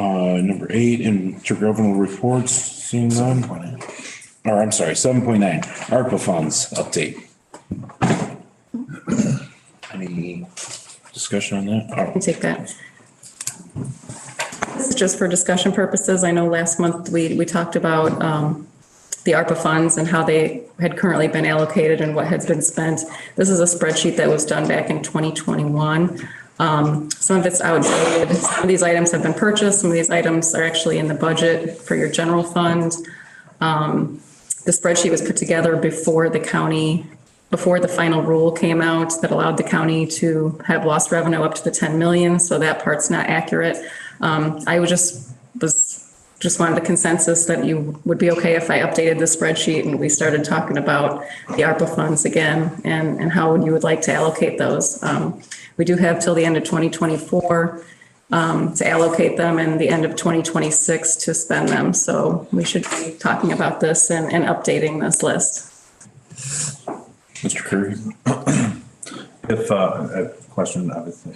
Number 8, intergovernmental reports, seeing none. Or I'm sorry, 7.9, ARPA funds update. Any discussion on that? I can take that. This is just for discussion purposes. I know last month we talked about the ARPA funds and how they had currently been allocated and what has been spent. This is a spreadsheet that was done back in 2021. Some of it's outdated. Some of these items have been purchased. Some of these items are actually in the budget for your general fund. The spreadsheet was put together before the final rule came out that allowed the county to have lost revenue up to the 10 million. So that part's not accurate. I was just wanted a consensus that you would be okay if I updated the spreadsheet and we started talking about the ARPA funds again and how you would like to allocate those. We do have till the end of 2024 to allocate them and the end of 2026 to spend them. So we should be talking about this and updating this list. Mr. Curry? If, a question, obviously.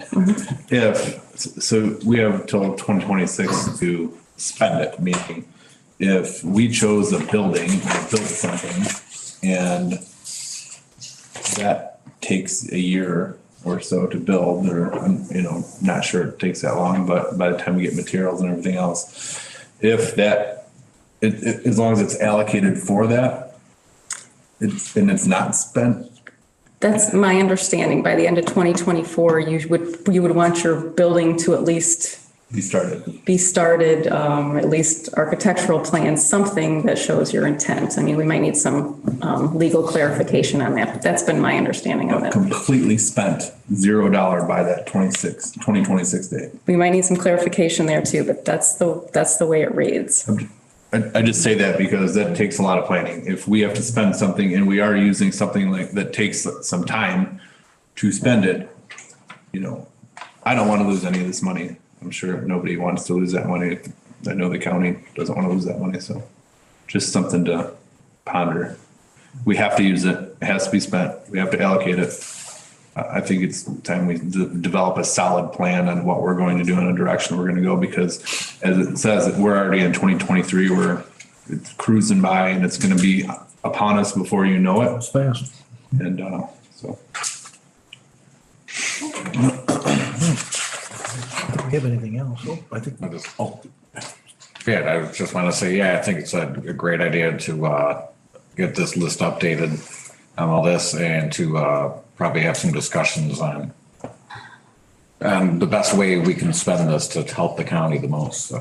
If, so we have till 2026 to spend it, meaning if we chose a building or built something and that takes a year or so to build, or I'm, not sure it takes that long, but by the time we get materials and everything else, if that, as long as it's allocated for that, it's not spent. That's my understanding. By the end of 2024, you would want your building to at least Be started, at least architectural plans, something that shows your intent. I mean, we might need some legal clarification on that, but that's been my understanding of it. Completely spent $0 by that 2026 date. We might need some clarification there too, but that's the way it reads. I just say that because that takes a lot of planning. If we have to spend something and we are using something like that takes some time to spend it, I don't want to lose any of this money. I'm sure nobody wants to lose that money. I know the county doesn't want to lose that money. So just something to ponder. We have to use it. It has to be spent. We have to allocate it. I think it's time we develop a solid plan on what we're going to do and a direction we're going to go, because as it says, we're already in 2023, it's cruising by and it's going to be upon us before you know it. It's fast. And so. Do we have anything else? I think. Yeah, I just want to say, I think it's a great idea to get this list updated on all this and to probably have some discussions on the best way we can spend this to help the county the most. So.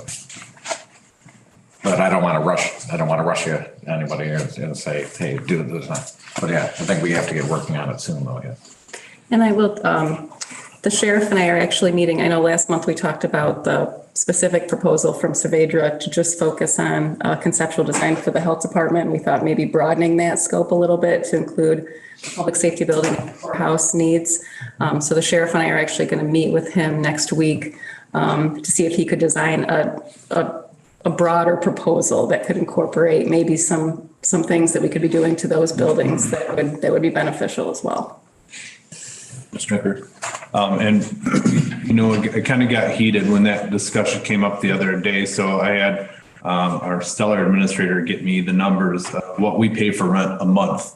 But I don't want to rush anybody and say, hey, do this. But I think we have to get working on it soon though, And I will, the sheriff and I are actually meeting. I know last month we talked about the specific proposal from Saavedra to just focus on conceptual design for the health department. We thought maybe broadening that scope a little bit to include public safety building and courthouse needs. So the sheriff and I are actually going to meet with him next week to see if he could design a broader proposal that could incorporate maybe some things that we could be doing to those buildings that would be beneficial as well. Mr. Stricker. And, it kind of got heated when that discussion came up the other day. So I had our stellar administrator get me the numbers of what we pay for rent a month.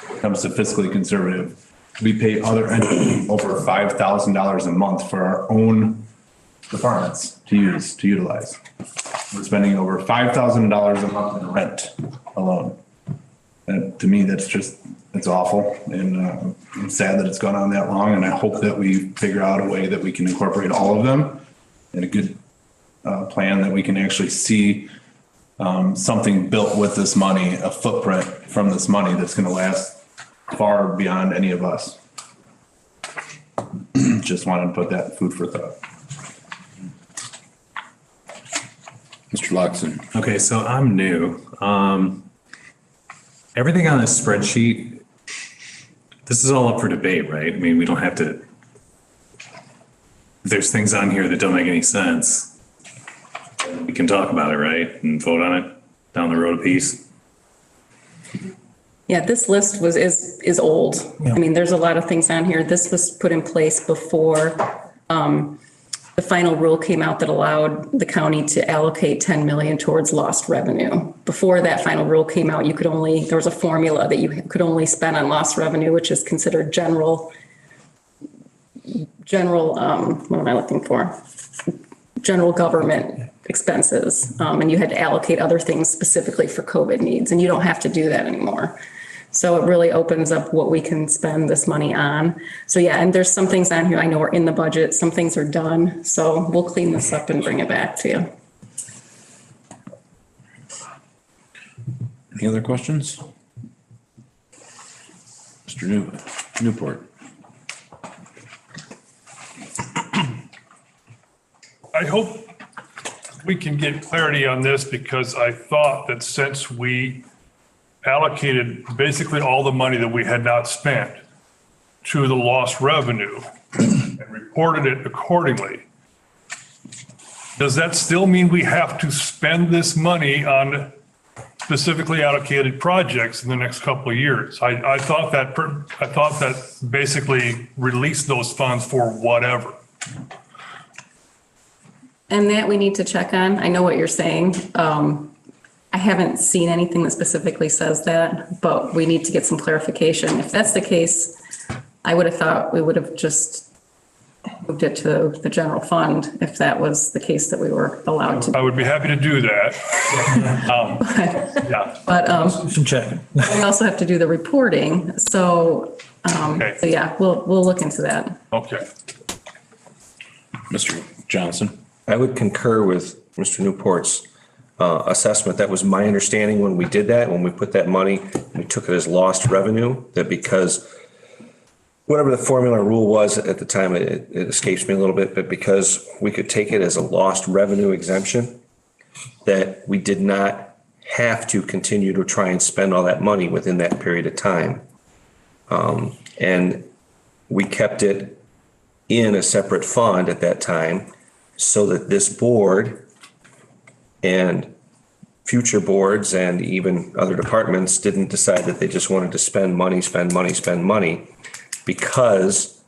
When it comes to fiscally conservative, we pay other entities over $5,000 a month for our own departments to utilize. We're spending over $5,000 a month in rent alone. And to me, it's awful. And I'm sad that it's gone on that long. And I hope that we figure out a way that we can incorporate all of them in a good plan that we can actually see something built with this money, a footprint from this money that's going to last far beyond any of us. Just wanted to put that food for thought. Mr. Loxton. Okay, so I'm new. Everything on this spreadsheet, this is all up for debate, right? I mean, we don't have to, if there's things on here that don't make any sense, we can talk about it, right? And vote on it down the road a piece. Yeah, this list is old. Yeah. I mean, there's a lot of things on here. This was put in place before the final rule came out that allowed the county to allocate 10 million towards lost revenue. Before that final rule came out, there was a formula that you could only spend on lost revenue, which is considered general, what am I looking for? General government expenses. And you had to allocate other things specifically for COVID needs, and you don't have to do that anymore. So it really opens up what we can spend this money on. So yeah, and there's some things on here I know are in the budget, some things are done. So we'll clean this up and bring it back to you. Any other questions? Mr. Newport. I hope we can get clarity on this, because I thought that since we allocated basically all the money that we had not spent to the lost revenue and reported it accordingly, does that still mean we have to spend this money on specifically allocated projects in the next couple of years? I thought that basically released those funds for whatever. And that we need to check on. I know what you're saying. I haven't seen anything that specifically says that, but we need to get some clarification. If that's the case, I would have thought we would have just moved it to the general fund if that was the case that we were allowed to. I would be happy to do that. Yeah. But Some checking. we also have to do the reporting. So, Okay. so yeah, we'll look into that. Okay. Mr. Johnson? I would concur with Mr. Newport's assessment. That was my understanding when we did that, when we put that money, we took it as lost revenue, that because whatever the formula rule was at the time, it escapes me a little bit, but because we could take it as a lost revenue exemption, that we did not have to continue to try and spend all that money within that period of time. And we kept it in a separate fund at that time so that this board and future boards and even other departments didn't decide that they just wanted to spend money, because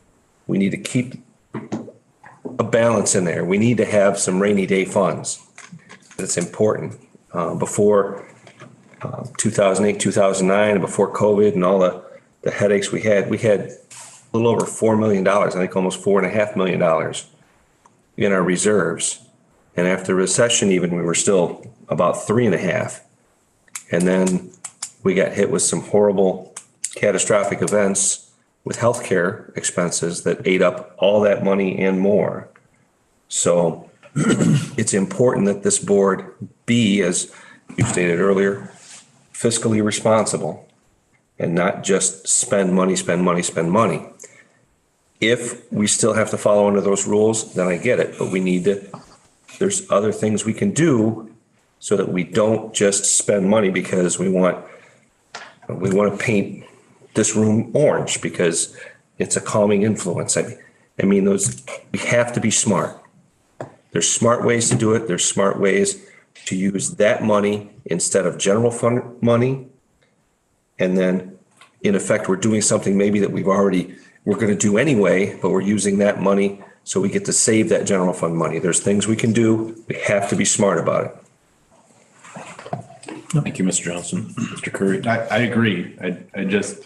we need to keep a balance in there. We need to have some rainy day funds. That's important. Before 2008, 2009, and before COVID and all the headaches we had a little over $4 million, I think almost $4.5 million in our reserves. And after the recession, even, we were still about 3.5. And then we got hit with some horrible catastrophic events with healthcare expenses that ate up all that money and more. So it's important that this board be, as you stated earlier, fiscally responsible and not just spend money. If we still have to follow under those rules, then I get it, but there's other things we can do so that we don't just spend money because we want to paint this room orange because it's a calming influence. I mean, we have to be smart. There's smart ways to do it. There's smart ways to use that money instead of general fund money. And then in effect, we're doing something maybe that we're going to do anyway, but we're using that money so we get to save that general fund money. There's things we can do. We have to be smart about it. Thank you, Mr. Johnson. Mr. Curry? I agree. I just,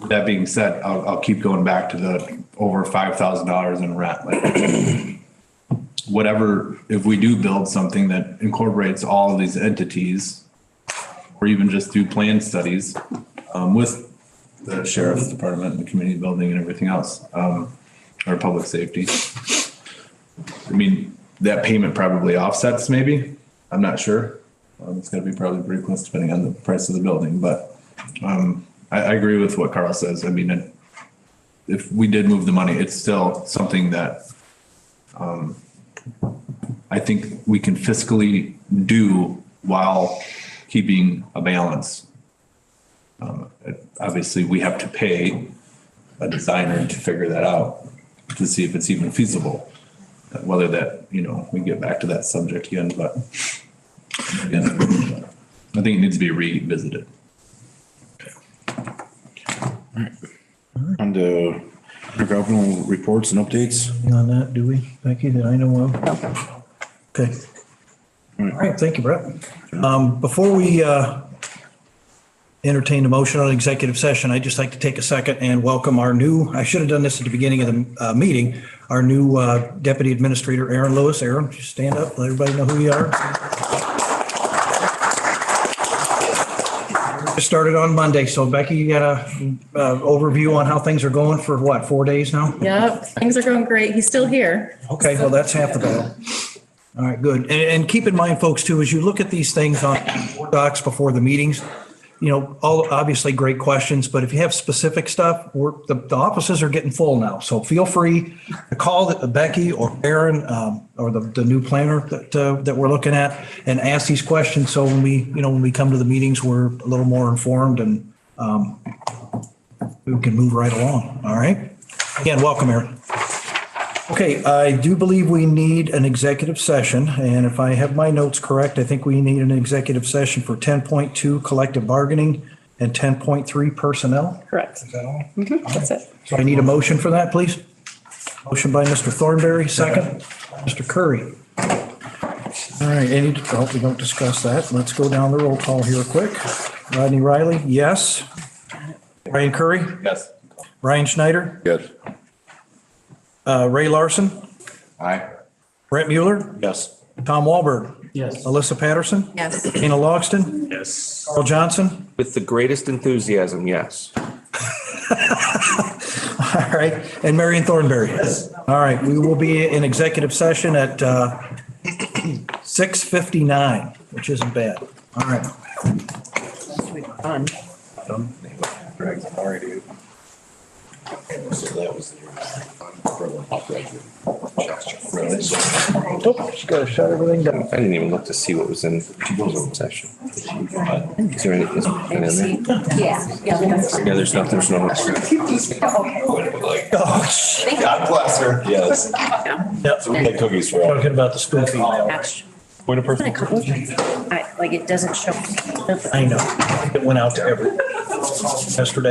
that being said, I'll keep going back to the over $5,000 in rent. Like, whatever, if we do build something that incorporates all of these entities, or even just do plan studies with the sheriff's department and the community building and everything else, or public safety. I mean, that payment probably offsets maybe. I'm not sure. It's going to be probably pretty close depending on the price of the building. But I agree with what Carl says. I mean, if we did move the money, it's still something that I think we can fiscally do while keeping a balance. Obviously, we have to pay a designer to figure that out to see if it's even feasible. Whether that, we get back to that subject again, but again, I think it needs to be revisited. All right. On to governmental reports and updates. On that, do we, Becky, that I know of? Okay. All right, thank you, Brett. Before we entertain a motion on executive session, I'd just like to take a second and welcome I should have done this at the beginning of the meeting, our new Deputy Administrator, Aaron Lewis. Aaron, just stand up, let everybody know who you are. Just started on Monday, so Becky, you got a overview on how things are going for what, 4 days now? Yep, things are going great. He's still here. Okay, well, that's half the battle. All right, good. And keep in mind, folks, too, as you look at these things on board docs before the meetings, all obviously great questions, but if you have specific stuff, the offices are getting full now. So feel free to call Becky or Aaron, or the new planner that we're looking at, and ask these questions. So when we come to the meetings, we're a little more informed and we can move right along. All right. Again, welcome, Aaron. Okay, I do believe we need an executive session, and if I have my notes correct, I think we need an executive session for 10.2 collective bargaining and 10.3 personnel. Correct. Is that all? That's it. So I need a motion for that, please. Motion by Mr. Thornberry, second. Mr. Curry. All right, I hope we don't discuss that. Let's go down the roll call here quick. Rodney Riley, yes. Ryan Curry? Yes. Ryan Schneider? Good. Ray Larson? Aye. Brett Mueller? Yes. Tom Wahlberg? Yes. Alyssa Patterson? Yes. Dana Logston? Yes. Carl Johnson? With the greatest enthusiasm, yes. All right, and Marion Thornberry? Yes. All right, we will be in executive session at 6:59, which isn't bad. All right. Fun. She got to shut everything down. I didn't even look to see what was in closed session. Is there any, is there in there? Yeah, there's nothing, there's no. Oh, shit. God bless her. Yes. Yep. So we had cookies for her. Talking about the spooky email. Point of person. Like it doesn't show. I know. It went out to everyone yesterday.